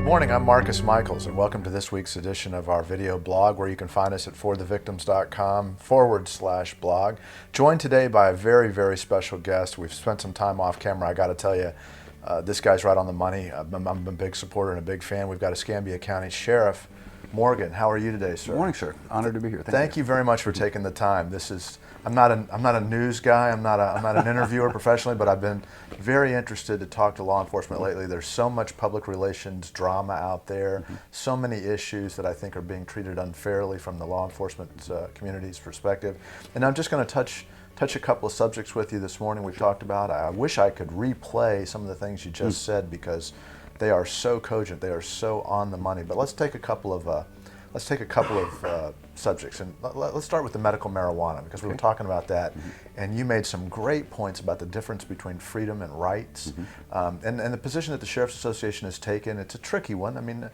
morning, I'm Marcus Michles, and welcome to this week's edition of our video blog, where you can find us at forthevictims.com/blog. Joined today by a very, very special guest. We've spent some time off camera. I got to tell you, this guy's right on the money. I'm a big supporter and a big fan. We've got Escambia County Sheriff Morgan. How are you today, sir? Good morning, sir. Honored to be here. Thank you very much for taking the time. I'm not a news guy. I'm not an interviewer professionally, but I've been very interested to talk to law enforcement lately. There's so much public relations drama out there, so many issues that I think are being treated unfairly from the law enforcement community's perspective. And I'm just going to touch a couple of subjects with you this morning we've talked about. I wish I could replay some of the things you just said, because they are so cogent, they are so on the money. But let's take a couple of subjects, and let's start with the medical marijuana, because we were talking about that, and you made some great points about the difference between freedom and rights, and the position that the Sheriff's Association has taken. It's a tricky one. I mean,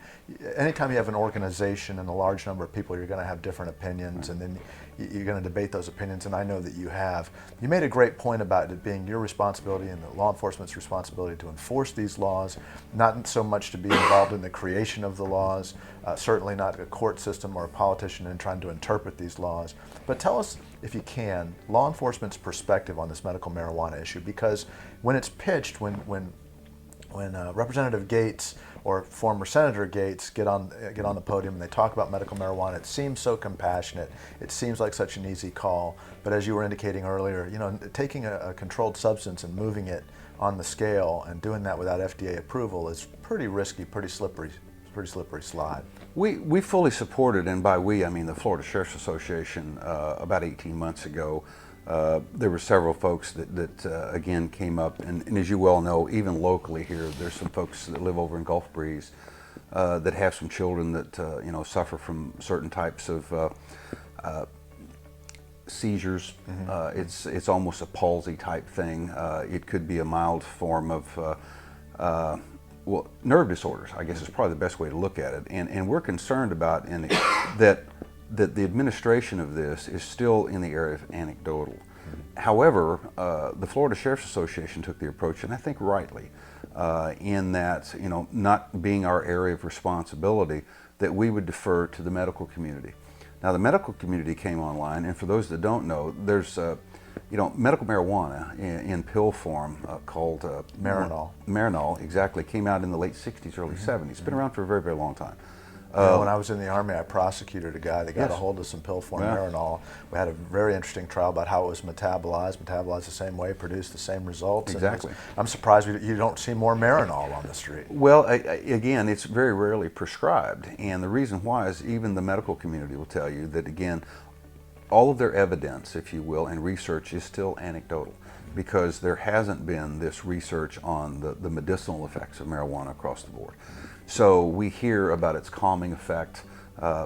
anytime you have an organization and a large number of people, you're going to have different opinions, and then you're going to debate those opinions, and I know that you have. You made a great point about it being your responsibility and the law enforcement's responsibility to enforce these laws, not so much to be involved in the creation of the laws, certainly not a court system or a politician in trying to interpret these laws. But tell us, if you can, law enforcement's perspective on this medical marijuana issue, because when it's pitched, when Representative Gates or former Senator Gates get on the podium and they talk about medical marijuana, it seems so compassionate. It seems like such an easy call. But as you were indicating earlier, you know, taking a controlled substance and moving it on the scale and doing that without FDA approval is pretty risky, pretty slippery slide. We fully supported, and by we I mean the Florida Sheriff's Association, about 18 months ago. There were several folks that again came up, and as you well know, even locally here, there's some folks that live over in Gulf Breeze that have some children that suffer from certain types of seizures. It's almost a palsy type thing. It could be a mild form of nerve disorders, I guess is probably the best way to look at it. And we're concerned about that the administration of this is still in the area of anecdotal. However, the Florida Sheriff's Association took the approach, and I think rightly, in that, not being our area of responsibility, that we would defer to the medical community. Now, the medical community came online, and for those that don't know, there's medical marijuana in pill form called Marinol. Marinol, exactly, came out in the late 60s, early 70s. It's been around for a very, very long time. When I was in the Army, I prosecuted a guy that got a hold of some pill form Marinol. We had a very interesting trial about how it was metabolized the same way, produced the same results. Exactly. I'm surprised you don't see more Marinol on the street. Well, again, it's very rarely prescribed, and the reason why is even the medical community will tell you that, again, all of their evidence, if you will, and research is still anecdotal, because there hasn't been this research on the medicinal effects of marijuana across the board. So we hear about its calming effect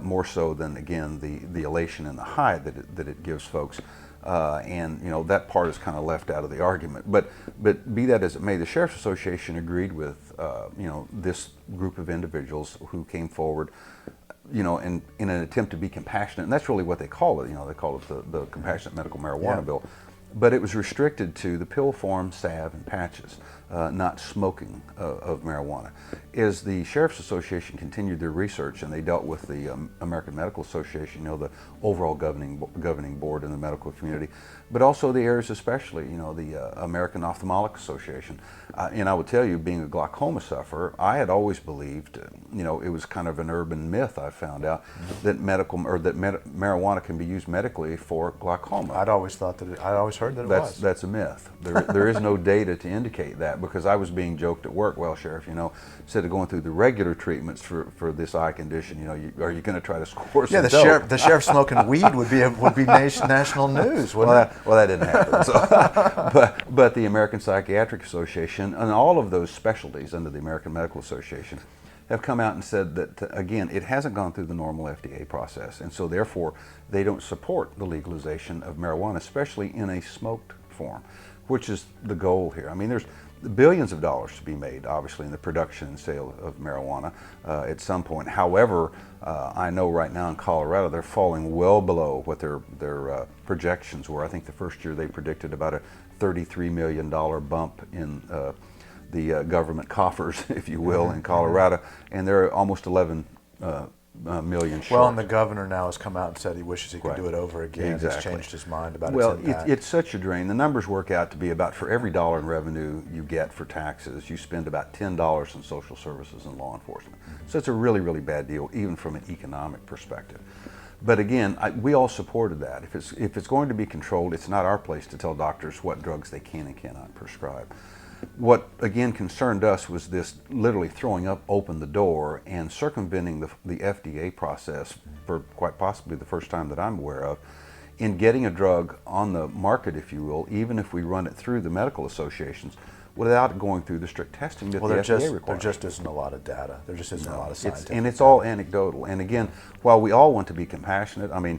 more so than, again, the elation and the high that it gives folks. And that part is kind of left out of the argument. But be that as it may, the Sheriff's Association agreed with this group of individuals who came forward, in an attempt to be compassionate, and that's really what they call it. They call it the Compassionate Medical Marijuana Bill. But it was restricted to the pill form, salve, and patches, not smoking of marijuana. As the Sheriff's Association continued their research, and they dealt with the American Medical Association, the overall governing board in the medical community, but also the areas especially, the American Ophthalmic Association. And I would tell you, being a glaucoma sufferer, I had always believed, it was kind of an urban myth, I found out, that marijuana can be used medically for glaucoma. I'd always heard that it was. That's a myth. There is no data to indicate that, because I was being joked at work, well, Sheriff, instead of going through the regular treatments for this eye condition, are you going to try to score some dope? The sheriff smoking weed would be national news, wouldn't it? Well, that didn't happen. So, but the American Psychiatric Association and all of those specialties under the American Medical Association have come out and said that, again, it hasn't gone through the normal FDA process, and so therefore they don't support the legalization of marijuana, especially in a smoked form, which is the goal here. I mean, there's billions of dollars to be made, obviously, in the production and sale of marijuana at some point. However, I know right now in Colorado they're falling well below what their projections were. I think the first year they predicted about a $33 million bump in government coffers, if you will, in Colorado, and they're almost 11 million short. Well, and the governor now has come out and said he wishes he could do it over again. Exactly. He's changed his mind about well, its impact. it's such a drain. The numbers work out to be about, for every dollar in revenue you get for taxes, you spend about $10 in social services and law enforcement. So it's a really, really bad deal, even from an economic perspective. But again, we all supported that. If it's going to be controlled, it's not our place to tell doctors what drugs they can and cannot prescribe. What again concerned us was this literally throwing open the door and circumventing the FDA process for quite possibly the first time that I'm aware of, in getting a drug on the market, if you will, even if we run it through the medical associations, without going through the strict testing that the FDA requires. There just isn't a lot of data. There just isn't a lot of scientific and it's all anecdotal. And again, while we all want to be compassionate, I mean,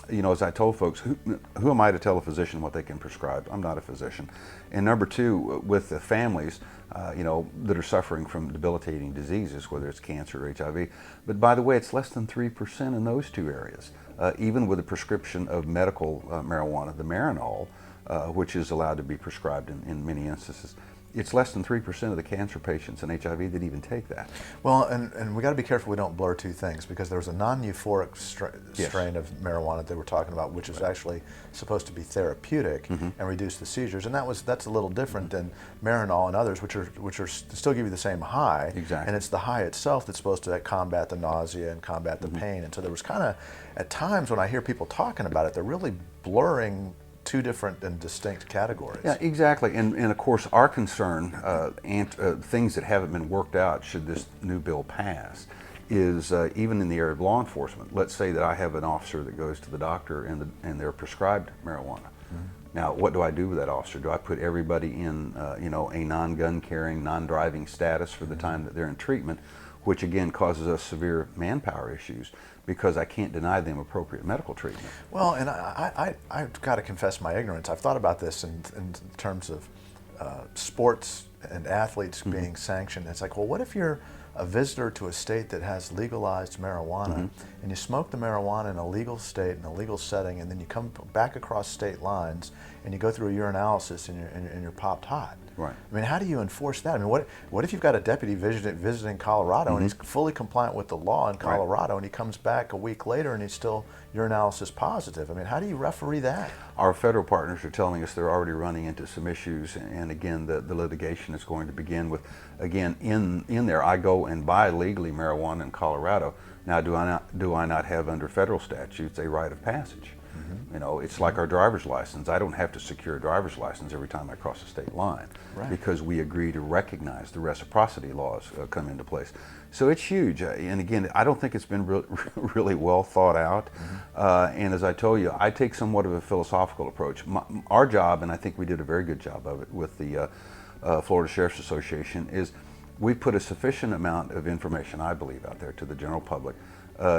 you know, as I told folks, who am I to tell a physician what they can prescribe? I'm not a physician. And number two, with the families, you know, that are suffering from debilitating diseases, whether it's cancer or HIV. But by the way, it's less than 3% in those two areas. Even with a prescription of medical marijuana, the Marinol, which is allowed to be prescribed in many instances, it's less than 3% of the cancer patients in HIV that even take that. Well, and we got to be careful we don't blur two things, because there was a non-euphoric strain of marijuana that we're talking about, which is actually supposed to be therapeutic and reduce the seizures, and that's a little different than Marinol and others, which are still give you the same high. Exactly. And it's the high itself that's supposed to combat the nausea and combat the pain. And so there was kind of, at times when I hear people talking about it, they're really blurring two different and distinct categories. Yeah, exactly. And of course, our concern, things that haven't been worked out should this new bill pass, is even in the area of law enforcement. Let's say that I have an officer that goes to the doctor and they're prescribed marijuana. Now, what do I do with that officer? Do I put everybody in you know, a non-gun carrying, non-driving status for the time that they're in treatment, which again causes us severe manpower issues, because I can't deny them appropriate medical treatment? Well, and I've got to confess my ignorance. I've thought about this in terms of sports and athletes being sanctioned. It's like, well, what if you're a visitor to a state that has legalized marijuana and you smoke the marijuana in a legal state, in a legal setting, and then you come back across state lines and you go through a urinalysis and you're popped hot? Right. I mean, how do you enforce that? I mean, what if you've got a deputy visiting Colorado and he's fully compliant with the law in Colorado, and he comes back a week later and he's still urinalysis positive? I mean, how do you referee that? Our federal partners are telling us they're already running into some issues, and again, the litigation is going to begin with, again, in there, I go and buy legally marijuana in Colorado. Now, do I not have, under federal statutes, a rite of passage? You know, it's like our driver's license. I don't have to secure a driver's license every time I cross a state line, because we agree to recognize the reciprocity laws come into place. So it's huge. And again, I don't think it's been really well thought out. And as I told you, I take somewhat of a philosophical approach. Our job, and I think we did a very good job of it with the Florida Sheriff's Association, is we put a sufficient amount of information, I believe, out there to the general public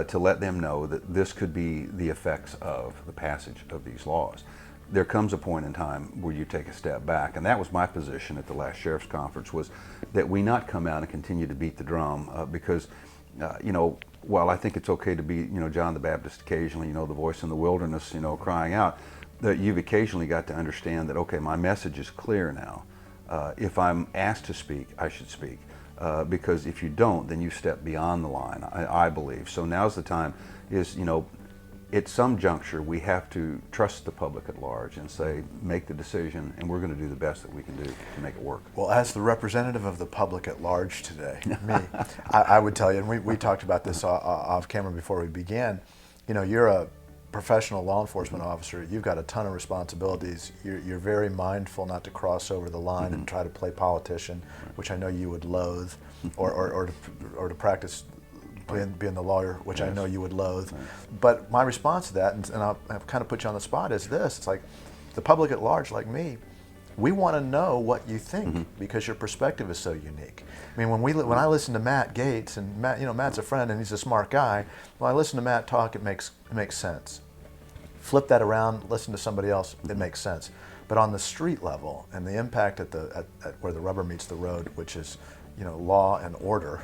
to let them know that this could be the effects of the passage of these laws. There comes a point in time where you take a step back, and that was my position at the last Sheriff's Conference, was that we not come out and continue to beat the drum, because you know, while I think it's okay to be, you know, John the Baptist occasionally, you know, the voice in the wilderness, you know, crying out, that you've occasionally got to understand that, okay, my message is clear now. If I'm asked to speak, I should speak. Because if you don't, then you step beyond the line, I believe. So now's the time, is, you know, at some juncture we have to trust the public at large and say, make the decision, and we're going to do the best that we can do to make it work. Well, as the representative of the public at large today, I would tell you, and we talked about this off camera before we began, you know, you're a professional law enforcement officer. You've got a ton of responsibilities. You're very mindful not to cross over the line and try to play politician, which I know you would loathe, or to practice being the lawyer, which I know you would loathe. But my response to that, and I'll kind of put you on the spot, is this: it's like the public at large, like me, we want to know what you think, because your perspective is so unique. I mean, when I listen to Matt Gates, and Matt, you know, Matt's a friend and he's a smart guy. When I listen to Matt talk, it makes sense. Flip that around, listen to somebody else, it makes sense. But on the street level, and the impact at where the rubber meets the road, which is, you know, law and order,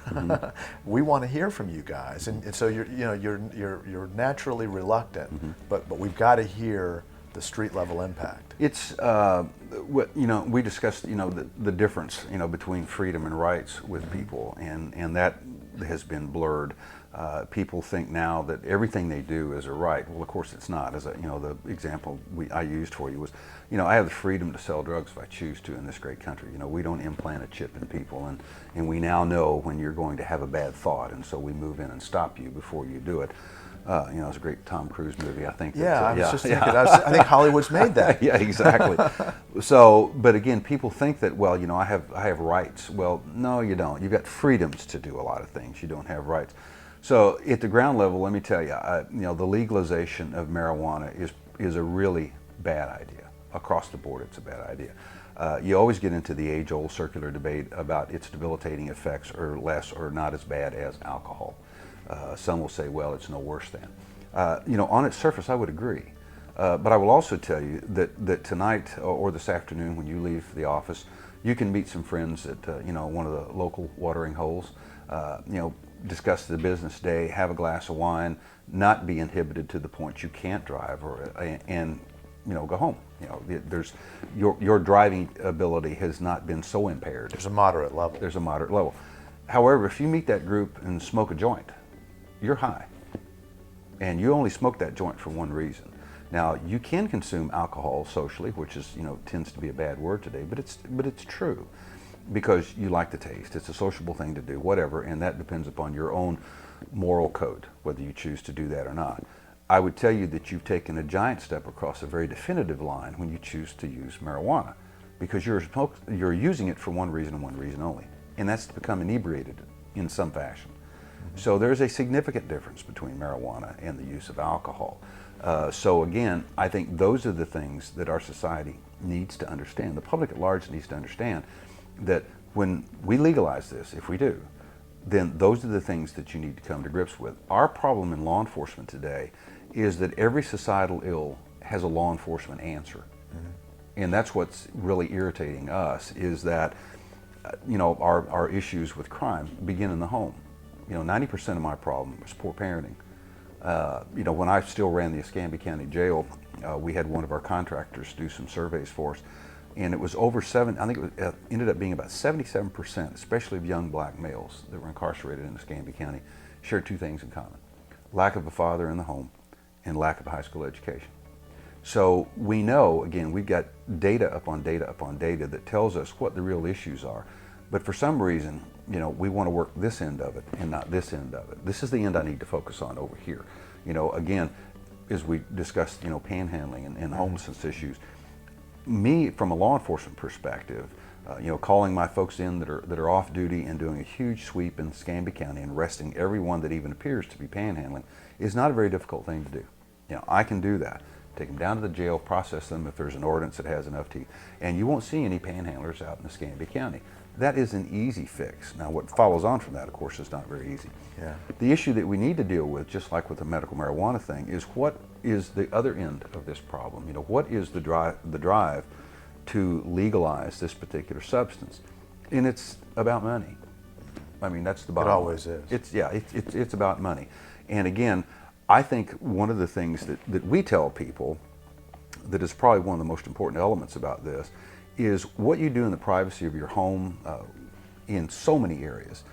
we want to hear from you guys, and so you're naturally reluctant, but we've got to hear the street level impact? It's we discussed the difference between freedom and rights with people, and that has been blurred. People think now that everything they do is a right. Well, of course it's not. As the example I used for you was, I have the freedom to sell drugs if I choose to in this great country. We don't implant a chip in people, and we now know when you're going to have a bad thought, and so we move in and stop you before you do it. It's a great Tom Cruise movie, I think. Yeah, I was just thinking. I think Hollywood's made that. Yeah, exactly. So, but again, people think that, well, I have rights. Well, no, you don't. You've got freedoms to do a lot of things. You don't have rights. So, at the ground level, let me tell you, the legalization of marijuana is a really bad idea. Across the board, it's a bad idea. You always get into the age-old circular debate about its debilitating effects are less or not as bad as alcohol. Some will say, well, it's no worse than. On its surface, I would agree. But I will also tell you that tonight or this afternoon when you leave the office, you can meet some friends at one of the local watering holes, discuss the business day, have a glass of wine, not be inhibited to the point you can't drive, and go home. There's your driving ability has not been so impaired. There's a moderate level. There's a moderate level. However, if you meet that group and smoke a joint, you're high, and you only smoke that joint for one reason. Now, you can consume alcohol socially, which is tends to be a bad word today, but it's true, because you like the taste. It's a sociable thing to do, whatever, and that depends upon your own moral code, whether you choose to do that or not. I would tell you that you've taken a giant step across a very definitive line when you choose to use marijuana, because you're using it for one reason and one reason only, and that's to become inebriated in some fashion. So there's a significant difference between marijuana and the use of alcohol. So again, I think those are the things that our society needs to understand. The public at large needs to understand that when we legalize this, if we do, then those are the things that you need to come to grips with. Our problem in law enforcement today is that every societal ill has a law enforcement answer. And that's what's really irritating us, is that our issues with crime begin in the home. 90% of my problem was poor parenting. When I still ran the Escambia County Jail, we had one of our contractors do some surveys for us, and it was ended up being about 77%, especially of young black males that were incarcerated in Escambia County, shared two things in common: lack of a father in the home and lack of a high school education. So we know, again, we've got data upon data upon data that tells us what the real issues are. But for some reason, we want to work this end of it and not this end of it. This is the end I need to focus on over here. Again, as we discussed, panhandling and homelessness issues. Me, from a law enforcement perspective, calling my folks in that are off duty and doing a huge sweep in Escambia County and arresting everyone that even appears to be panhandling is not a very difficult thing to do. I can do that. Take them down to the jail, process them if there's an ordinance that has enough teeth, and you won't see any panhandlers out in Escambia County. That is an easy fix. Now, what follows on from that, of course, is not very easy. Yeah. The issue that we need to deal with, just like with the medical marijuana thing, is what is the other end of this problem? What is the drive to legalize this particular substance? And it's about money. I mean, that's the bottom line. It always is. It's about money. And again, I think one of the things that we tell people that is probably one of the most important elements about this is what you do in the privacy of your home in so many areas.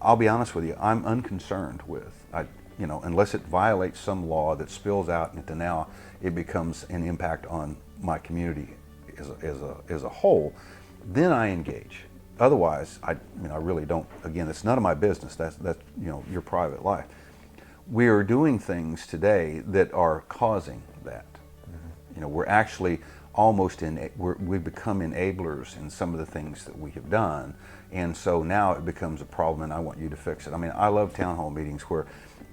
I'll be honest with you, I'm unconcerned with, unless it violates some law that spills out into now it becomes an impact on my community as a whole, then I engage. Otherwise, I really don't. Again, it's none of my business. That's your private life. We are doing things today that are causing that. We're actually we've become enablers in some of the things that we have done, and so now it becomes a problem, and I want you to fix it. I mean, I love town hall meetings where,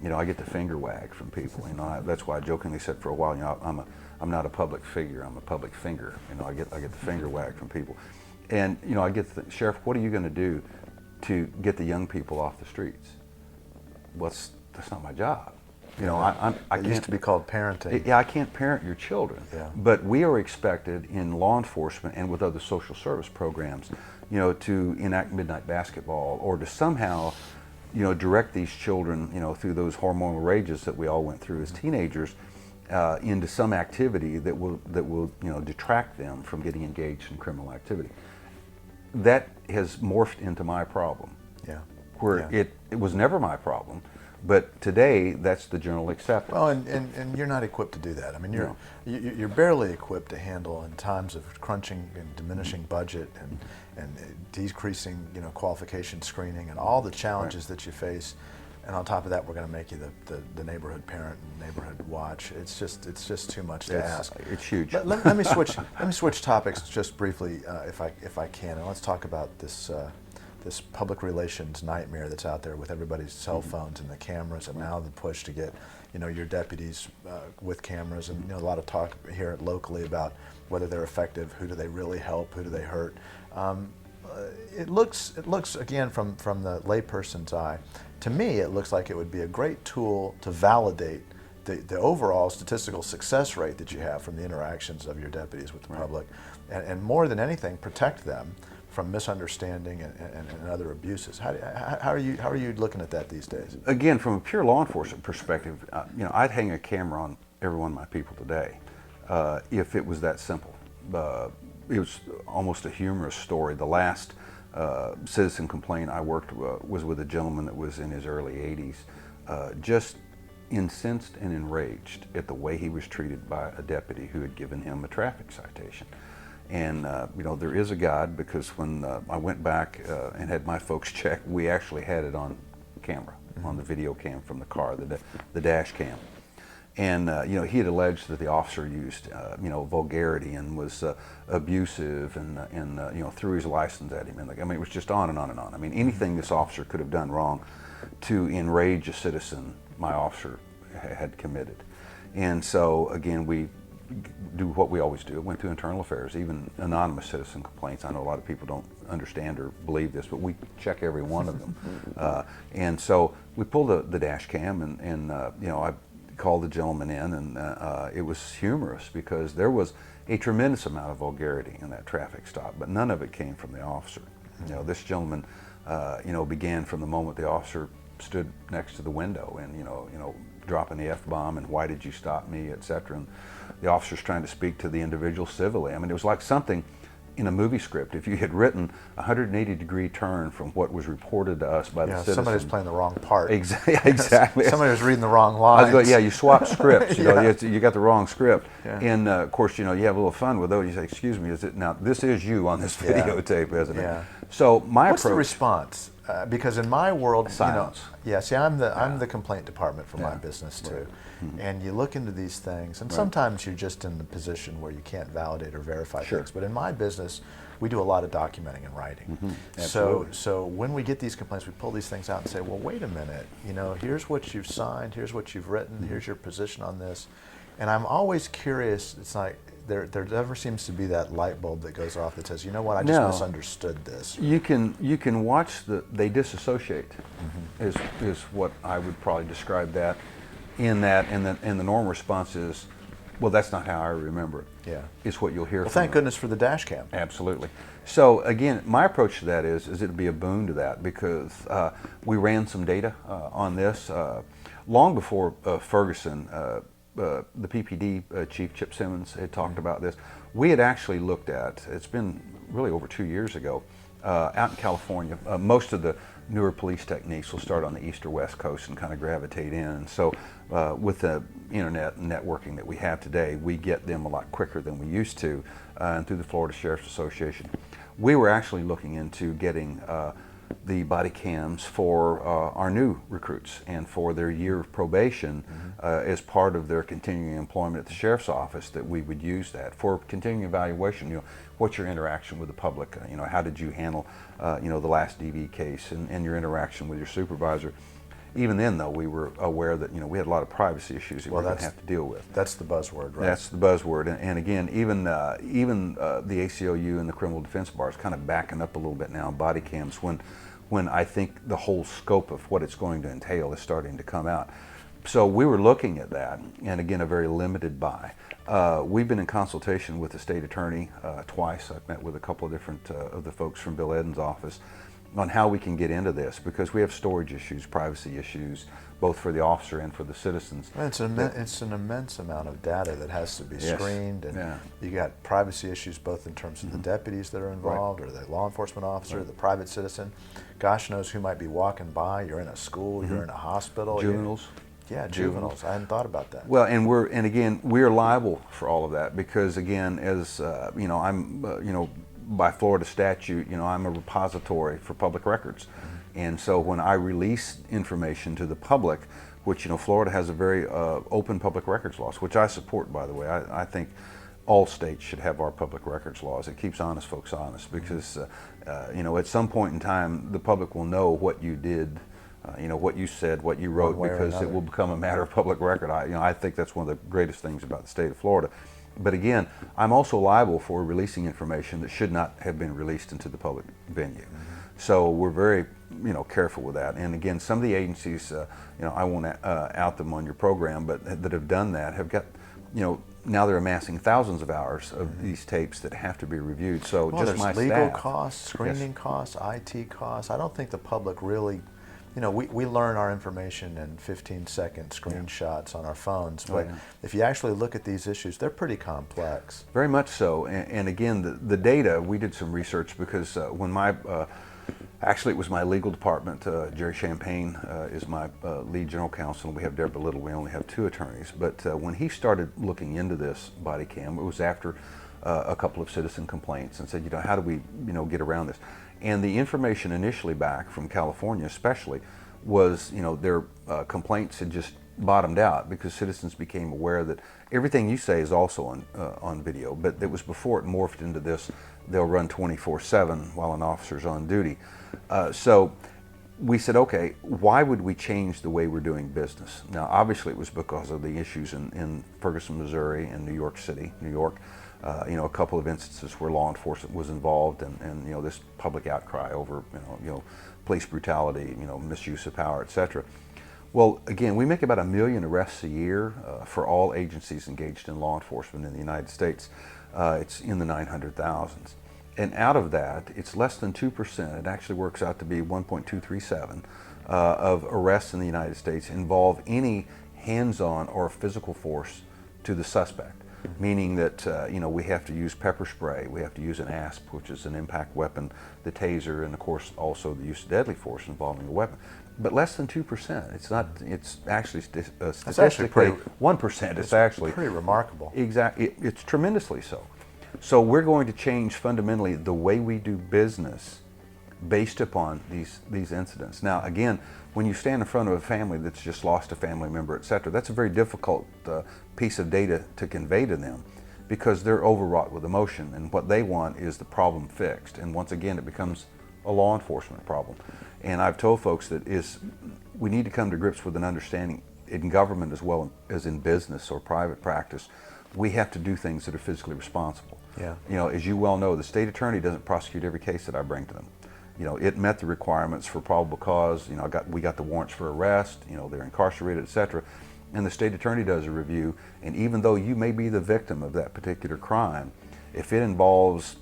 I get the finger wag from people. That's why I jokingly said for a while, I'm not a public figure, I'm a public finger. I get the finger wag from people, and I get the Sheriff, what are you going to do to get the young people off the streets? Well, that's not my job. I It used to be called parenting. Yeah, I can't parent your children. Yeah. But we are expected in law enforcement and with other social service programs, to enact midnight basketball or to somehow, direct these children, through those hormonal rages that we all went through as teenagers, into some activity that will detract them from getting engaged in criminal activity. That has morphed into my problem. Yeah. Where Yeah. it was never my problem, but today that's the general acceptance. Well, and you're not equipped to do that. I mean, No. you're barely equipped to handle in times of crunching and diminishing budget and decreasing qualification screening and all the challenges that you face. And on top of that, we're going to make you the neighborhood parent and neighborhood watch. It's just too much to ask. It's huge. Let me switch topics just briefly, if I can, and let's talk about this public relations nightmare that's out there with everybody's cell phones and the cameras, and now the push to get your deputies with cameras, and a lot of talk here locally about whether they're effective, who do they really help, who do they hurt. It looks again from the layperson's eye. To me, it looks like it would be a great tool to validate the overall statistical success rate that you have from the interactions of your deputies with the public, and more than anything, protect them from misunderstanding and other abuses. How are you looking at that these days? Again, from a pure law enforcement perspective, I'd hang a camera on every one of my people today if it was that simple. It was almost a humorous story. The last citizen complaint I worked was with a gentleman that was in his early 80s, just incensed and enraged at the way he was treated by a deputy who had given him a traffic citation. And there is a God, because when I went back and had my folks check, we actually had it on camera, on the video cam from the car, the dash cam. And he had alleged that the officer used vulgarity and was abusive and threw his license at him. And it was just on and on and on. I mean, anything this officer could have done wrong to enrage a citizen, my officer had committed. And so again, we do what we always do. Went to internal affairs, even anonymous citizen complaints. I know a lot of people don't understand or believe this, but we check every one of them. And so we pulled the dash cam, and I called the gentleman in, and it was humorous because there was a tremendous amount of vulgarity in that traffic stop, but none of it came from the officer. This gentleman, began from the moment the officer stood next to the window, and dropping the F-bomb and why did you stop me, etc. And the officer's trying to speak to the individual civilly. I mean, it was like something in a movie script. If you had written a 180-degree turn from what was reported to us by the citizens. Somebody was playing the wrong part. Exactly. Somebody was reading the wrong lines. You swap scripts. You got the wrong script. Yeah. And of course, you have a little fun with those. You say, "Excuse me, now this is you on this videotape, isn't it?" Yeah. So my What's approach. the response? Because in my world, Silence. I'm the complaint department for my business too. Mm-hmm. And you look into these things, and sometimes you're just in the position where you can't validate or verify things. But in my business, we do a lot of documenting and writing. Absolutely. So when we get these complaints, we pull these things out and say, well, wait a minute, here's what you've signed, here's what you've written, here's your position on this. And I'm always curious. It's like there never seems to be that light bulb that goes off that says, you know what, I just misunderstood this. You can watch they disassociate, is what I would probably describe that. And the normal response is, well, that's not how I remember it. Yeah. It's what you'll hear. Well, from thank them. goodness for the dash cam. Absolutely. So again, my approach to that is it'd be a boon to that, because we ran some data on this long before Ferguson. The PPD chief, Chip Simmons, had talked about this. We had actually looked at, it's been really over 2 years ago, out in California. Most of the newer police techniques will start on the east or west coast and kind of gravitate in. And so with the internet and networking that we have today, we get them a lot quicker than we used to, and through the Florida Sheriff's Association. We were actually looking into getting the body cams for our new recruits and for their year of probation as part of their continuing employment at the Sheriff's Office, that we would use that for continuing evaluation. What's your interaction with the public? How did you handle the last DV case and your interaction with your supervisor? Even then, though, we were aware that we had a lot of privacy issues that we were going to have to deal with. That's the buzzword, right? That's the buzzword. And again, even the ACLU and the criminal defense bar is kind of backing up a little bit now on body cams when I think the whole scope of what it's going to entail is starting to come out. So we were looking at that, and again, a very limited buy. We've been in consultation with the state attorney twice. I've met with a couple of different of the folks from Bill Eden's office, on how we can get into this, because we have storage issues, privacy issues, both for the officer and for the citizens. And it's an immense amount of data that has to be Yes. screened, and Yeah. you got privacy issues both in terms of the deputies that are involved, or the law enforcement officer, the private citizen. Gosh knows who might be walking by. You're in a school, you're in a hospital. Juveniles. Yeah, juveniles. I hadn't thought about that. Well, and again, we're liable for all of that, because again, as you know, I'm by Florida statute, I'm a repository for public records. And so when I release information to the public, which Florida has a very open public records laws, which I support, by the way. I think all states should have our public records laws. It keeps honest folks honest, because at some point in time the public will know what you did, what you said, what you wrote, because it will become a matter of public record. I think that's one of the greatest things about the state of Florida. But again, I'm also liable for releasing information that should not have been released into the public venue. So we're very, careful with that. And again, some of the agencies, I won't out them on your program, but that have done that have got, now they're amassing thousands of hours of these tapes that have to be reviewed. So Well, just my there's legal staff. costs, screening costs, IT costs. I don't think the public really, we learn our information in 15-second screenshots on our phones, but if you actually look at these issues, they're pretty complex. Very much so. And again, the data, we did some research, because when actually it was my legal department, Jerry Champagne is my lead general counsel, and we have Deborah Little. We only have 2 attorneys. But when he started looking into this body cam, it was after a couple of citizen complaints, and said, how do we get around this? And the information initially back from California especially was, their complaints had just bottomed out, because citizens became aware that everything you say is also on video. But it was before it morphed into this, they'll run 24/7 while an officer's on duty. So we said, okay, why would we change the way we're doing business? Now, obviously it was because of the issues in Ferguson, Missouri, and New York City, New York. A couple of instances where law enforcement was involved, and this public outcry over police brutality, misuse of power, etc. Well, again, we make about 1 million arrests a year for all agencies engaged in law enforcement in the United States. It's in the 900,000s. And out of that, it's less than 2%. It actually works out to be 1.237 of arrests in the United States involve any hands-on or physical force to the suspect. Meaning that we have to use pepper spray, we have to use an ASP, which is an impact weapon, the taser, and of course also the use of deadly force involving a weapon. But less than 2%. It's not. It's actually statistically 1%. It's actually pretty remarkable. Exactly. It's tremendously so. So we're going to change fundamentally the way we do business based upon these incidents. Now, again, when you stand in front of a family that's just lost a family member, etc., that's a very difficult piece of data to convey to them, because they're overwrought with emotion, and what they want is the problem fixed. And once again, it becomes a law enforcement problem. And I've told folks that we need to come to grips with an understanding in government as well as in business or private practice. We have to do things that are physically responsible. Yeah. As you well know, the state attorney doesn't prosecute every case that I bring to them. It met the requirements for probable cause. We got the warrants for arrest. They're incarcerated, etc. And the state attorney does a review. And even though you may be the victim of that particular crime, if it involves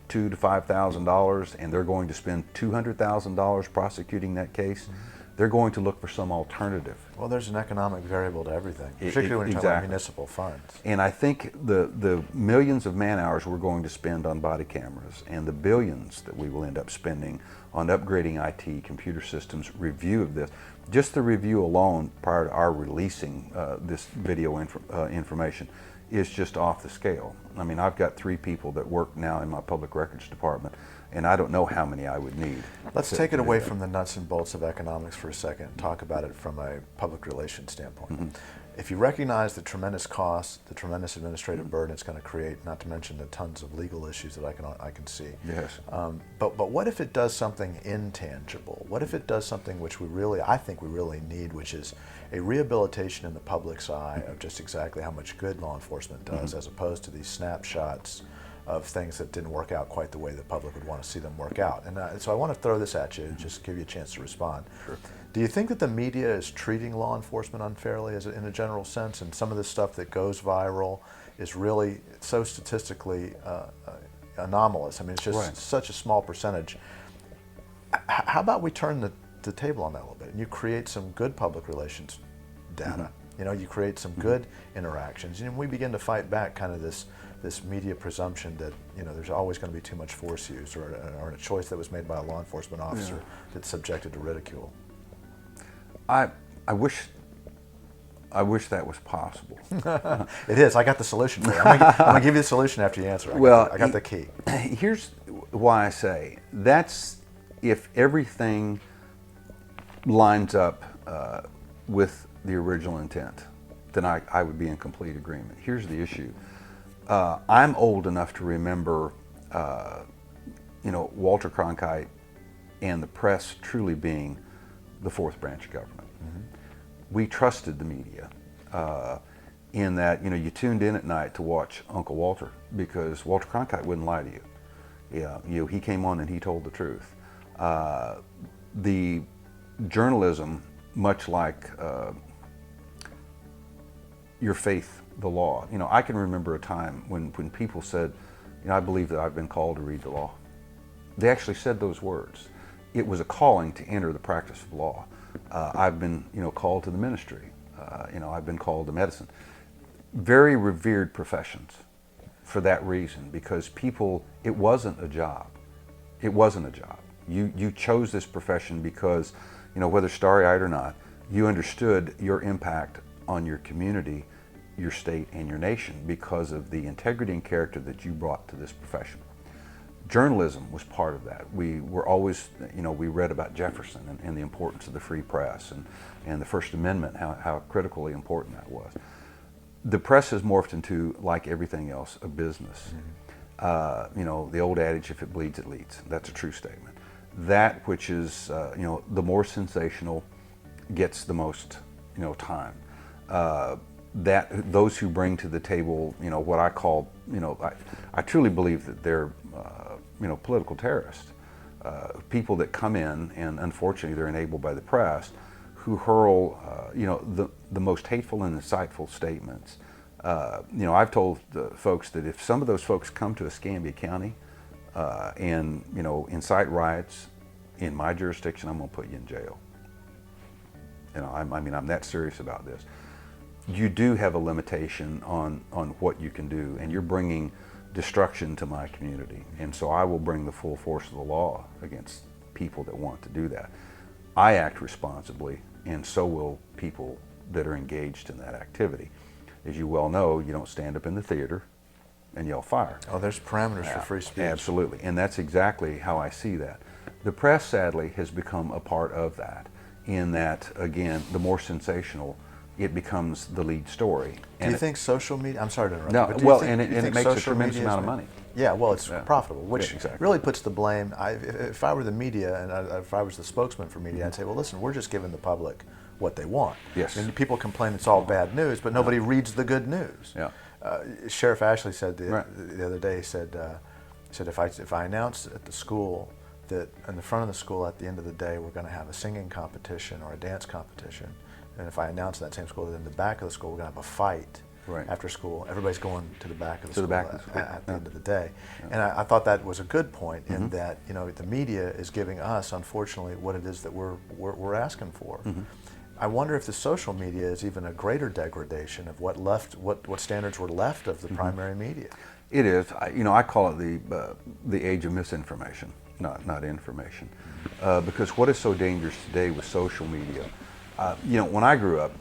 $2,000 to $5,000 and they're going to spend $200,000 prosecuting that case, they're going to look for some alternative. Well, there's an economic variable to everything, particularly when you're talking about municipal funds. And I think the millions of man hours we're going to spend on body cameras, and the billions that we will end up spending on upgrading IT, computer systems, review of this, just the review alone prior to our releasing this video information is just off the scale. I mean, I've got 3 people that work now in my public records department, and I don't know how many I would need. Let's take it away from the nuts and bolts of economics for a second and talk about it from a public relations standpoint. If you recognize the tremendous costs, the tremendous administrative burden it's going to create, not to mention the tons of legal issues that I can see. Yes. But what if it does something intangible? What if it does something which I think we really need, which is a rehabilitation in the public's eye of just exactly how much good law enforcement does, as opposed to these snapshots of things that didn't work out quite the way the public would want to see them work out. And so I want to throw this at you, just to give you a chance to respond. Sure. Do you think that the media is treating law enforcement unfairly in a general sense, and some of the stuff that goes viral is really so statistically anomalous? I mean, it's just such a small percentage. How about we turn the table on that a little bit, and you create some good public relations data. You know, you create some good interactions, and we begin to fight back kind of this media presumption that, you know, there's always going to be too much force used, or a choice that was made by a law enforcement officer that's subjected to ridicule. I wish that was possible. It is. I got the solution for you. I'm going to give you the solution after you answer. I got the key. Here's why I say that's if everything lines up with the original intent, then I would be in complete agreement. Here's the issue. I'm old enough to remember, Walter Cronkite and the press truly being the fourth branch of government. We trusted the media in that, you tuned in at night to watch Uncle Walter because Walter Cronkite wouldn't lie to you. Yeah, he came on and he told the truth. The journalism, much like your faith, the law. I can remember a time when people said, I believe that I've been called to read the law. They actually said those words. It was a calling to enter the practice of law. I've been, called to the ministry. I've been called to medicine. Very revered professions for that reason, because people, it wasn't a job. It wasn't a job. You chose this profession because, whether starry-eyed or not, you understood your impact on your community, your state, and your nation because of the integrity and character that you brought to this profession. Journalism was part of that. We were always, we read about Jefferson and the importance of the free press and the First Amendment, how critically important that was. The press has morphed into, like everything else, a business. The old adage, if it bleeds, it leads. That's a true statement. That which is, the more sensational gets the most, time. That those who bring to the table, what I call, I truly believe that they're, political terrorists. People that come in, and unfortunately they're enabled by the press, who hurl, the most hateful and insightful statements. I've told folks that if some of those folks come to Escambia County and, incite riots in my jurisdiction, I'm going to put you in jail. I'm that serious about this. You do have a limitation on what you can do, and you're bringing destruction to my community. And so I will bring the full force of the law against people that want to do that. I act responsibly, and so will people that are engaged in that activity. As you well know, you don't stand up in the theater and yell fire. Oh, there's parameters for free speech. Absolutely, and that's exactly how I see that. The press, sadly, has become a part of that, in that, again, the more sensational it becomes the lead story. Do you think social media, I'm sorry to interrupt. No, but do you well, think, and do you it think makes a social tremendous media amount of money. Yeah, well, it's profitable, which exactly. really puts the blame. If I were the media, and if I was the spokesman for media, I'd say, well, listen, we're just giving the public what they want. Yes. And people complain it's all bad news, but nobody reads the good news. Yeah. Sheriff Ashley said the other day, he said if I announce at the school that in the front of the school at the end of the day we're going to have a singing competition or a dance competition, and if I announce in that same school that in the back of the school we're going to have a fight after school, everybody's going to the back of the school at the end of the day. And I thought that was a good point in that, the media is giving us, unfortunately, what it is that we're asking for. I wonder if the social media is even a greater degradation of what standards were left of the primary media. It is. I call it the age of misinformation, not information, because what is so dangerous today with social media. When I grew up,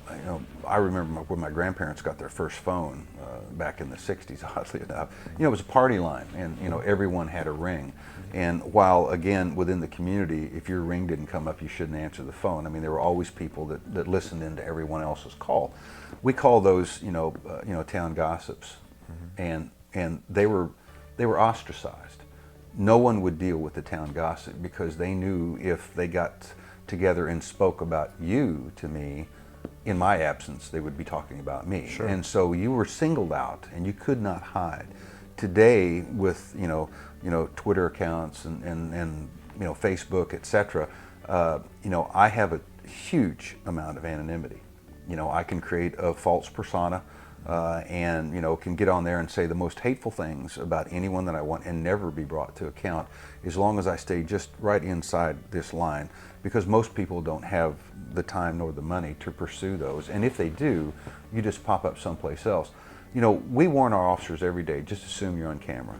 I remember when my grandparents got their first phone back in the 60s, oddly enough. It was a party line, and everyone had a ring. And while, again, within the community, if your ring didn't come up, you shouldn't answer the phone. I mean, there were always people that listened into everyone else's call. We call those, town gossips, and they were ostracized. No one would deal with the town gossip because they knew if they got together and spoke about you to me, in my absence, they would be talking about me. Sure. And so you were singled out, and you could not hide. Today, with Twitter accounts and Facebook, etc., I have a huge amount of anonymity. I can create a false persona and can get on there and say the most hateful things about anyone that I want and never be brought to account, as long as I stay just right inside this line, because most people don't have the time nor the money to pursue those, and if they do, you just pop up someplace else. We warn our officers every day, just assume you're on camera.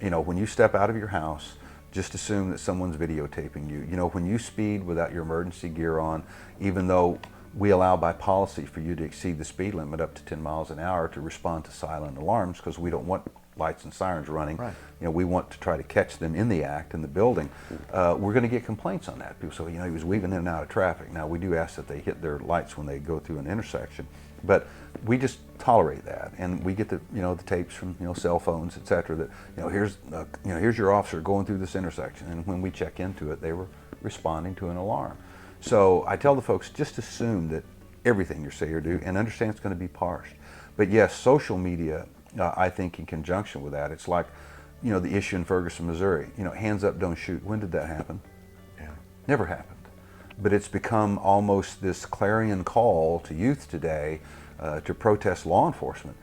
When you step out of your house, just assume that someone's videotaping you. When you speed without your emergency gear on, even though we allow by policy for you to exceed the speed limit up to 10 miles an hour to respond to silent alarms, because we don't want lights and sirens running. Right. We want to try to catch them in the act, in the building. We're going to get complaints on that. People say, he was weaving in and out of traffic. Now, we do ask that they hit their lights when they go through an intersection, but we just tolerate that, and we get the the tapes from cell phones, etc. That here's your officer going through this intersection, and when we check into it, they were responding to an alarm. So I tell the folks, just assume that everything you say or do, and understand it's going to be parsed. But yes, social media, I think in conjunction with that, it's like the issue in Ferguson, Missouri. Hands up, don't shoot. When did that happen? Yeah. Never happened. But it's become almost this clarion call to youth today to protest law enforcement,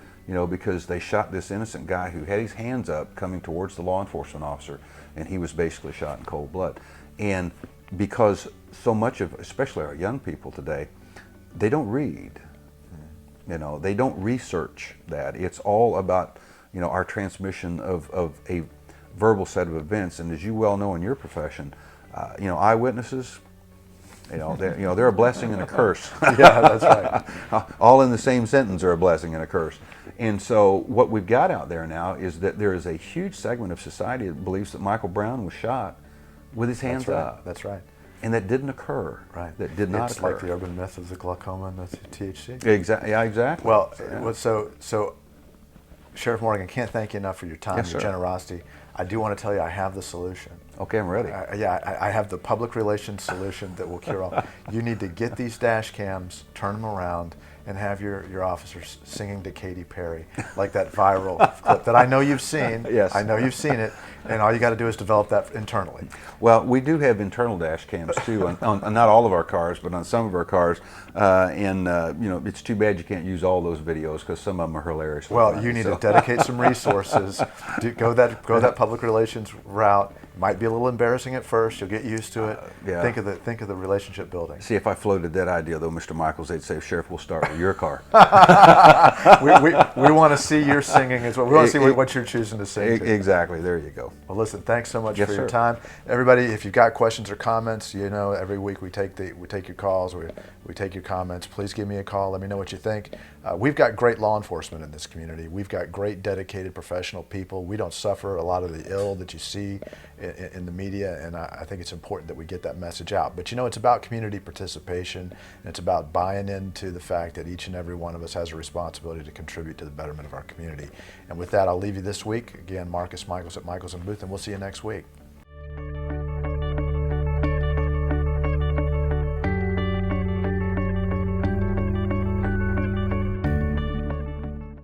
because they shot this innocent guy who had his hands up coming towards the law enforcement officer, and he was basically shot in cold blood. And because so much of, especially our young people today, they don't read, they don't research that. It's all about, our transmission of a verbal set of events. And as you well know in your profession, eyewitnesses, they're a blessing and a curse. Yeah, that's right. All in the same sentence are a blessing and a curse. And so what we've got out there now is that there is a huge segment of society that believes that Michael Brown was shot with his hands up. That's right. And that didn't occur. Right. That did not occur. It's like the urban myth of the glaucoma and the THC. Exactly. Yeah, exactly. Well, Yeah. so Sheriff Morgan, can't thank you enough for your time, Yes, your sir. generosity. I do want to tell you I have the solution. Okay, I'm ready. I have the public relations solution that will cure all. You need to get these dash cams, turn them around, and have your officers singing to Katy Perry, like that viral clip that I know you've seen. Yes. I know you've seen it, and all you got to do is develop that internally. Well, we do have internal dash cams too, on not all of our cars, but on some of our cars. It's too bad you can't use all those videos because some of them are hilarious. Well, you need to dedicate some resources. Go that public relations route. Might be a little embarrassing at first. You'll get used to it. Yeah. Think of the relationship building. See, if I floated that idea, though, Mr. Michles, they'd say, Sheriff, we'll start with your car. we want to see your singing as well. We want to see what you're choosing to sing to. Exactly. There you go. Well, listen, thanks so much Yes, for your sir. time. Everybody, if you've got questions or comments, every week we take your calls, we take your comments. Please give me a call. Let me know what you think. We've got great law enforcement in this community. We've got great, dedicated, professional people. We don't suffer a lot of the ill that you see in the media, and I think it's important that we get that message out. But it's about community participation, and it's about buying into the fact that each and every one of us has a responsibility to contribute to the betterment of our community. And with that, I'll leave you this week. Again, Marcus Michles at Michles and Booth, and we'll see you next week.